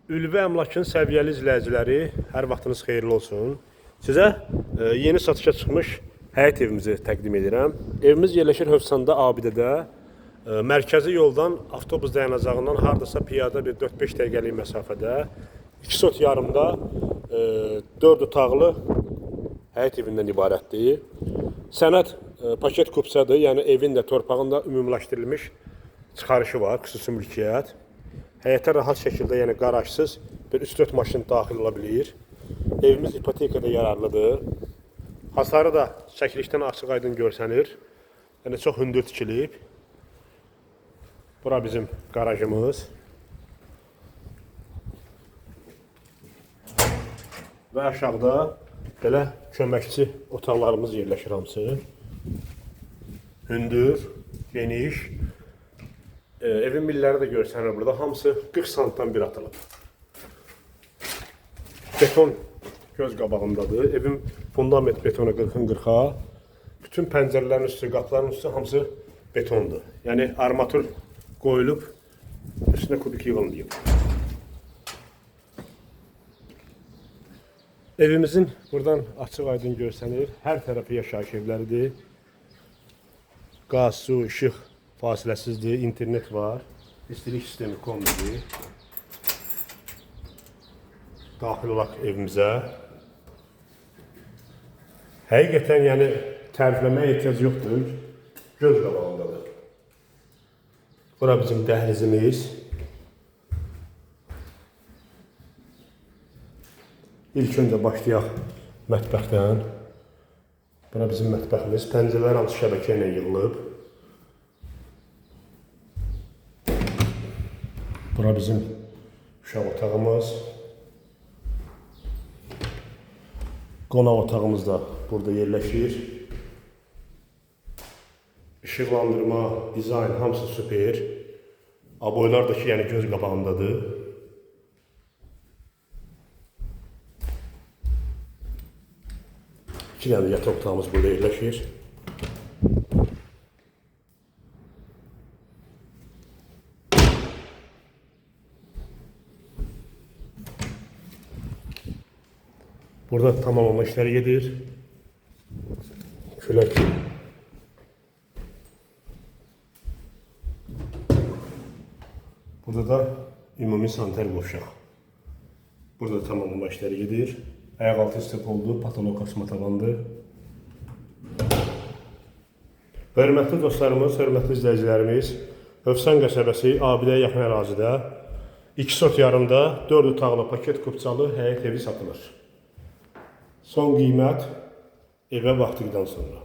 Ülvi Əmlakın səviyyəli izləyiciləri, hər vaxtınız xeyirli olsun. Sizə yeni satışa çıxmış həyət evimizi təqdim edirəm. Evimiz yerləşir Hövsanda Abidədə. Mərkəzi yoldan avtobus dayanacağından hardasa piyada bir 4-5 dəqiqəlik məsafədə. 2 sot yarımda 4 otaqlı həyət evindən ibarətdir. Sənəd paket kupsadır, yəni evin də torpağın da ümumiləşdirilmiş çıxarışı var, xüsusi mülkiyyət. Həyətə rahat şəkildə, yəni qarajsız bir 3-4 maşın daxil ola bilir. Evimiz ipotekada yararlıdır. Hasarı da çəkilişdən açıq aydın görsənir. Yəni çox hündür tikilib. Bura bizim qarajımız. Və aşağıda belə köməkçi otaqlarımız yerləşir hamısı. Hündür, geniş. Evin milləri də görsənir burada. Hamısı 40 santdan bir atılıb. Beton göz qabağındadır. Evin fundament betonu 40-ın 40-a. Bütün pəncərələrin üstü, qapıların üstü hamısı betondur. Yəni armatur qoyulub, üstünə kubik yığılmayıb. Evimizin buradan açıq aydın görsənir. Hər tərəfi yaşayış evləridir. Qaz, su, işıq fasiləsizdir, internet var, istilik sistemi kombidir. Daxil olaq evimizə. Həqiqətən, yəni tərifləməyə ehtiyac yoxdur, göz qabağındadır. Bura bizim dəhlizimiz. İlk öncə başlayaq mətbəxdən. Bura bizim mətbəximiz. Pəncərələr hamısı şəbəkə ilə yığılıb. Bura bizim uşaq otağımız. Qonaq otağımız da burada yerləşir. İşıqlandırma, dizayn hamısı süper. Aboylar da ki, yəni göz qabağındadır. İki dənə yataq otağımız burada yerləşir. Burada tamamlama işləri gedir. Külək. Burada da ümumi sanitar qovşaq. Burada tamamlama işləri gedir. Ayaq altı istep oldu, patolog asma tavandır. Hörmətli dostlarımız, hörmətli izləyicilərimiz, Hövsan qəsəbəsi Abidəyə yaxın ərazidə 2 sot yarımda 4 otaqlı paket kupçalı həyət evi satılır. Son qiymət evə baxdıqdan sonra.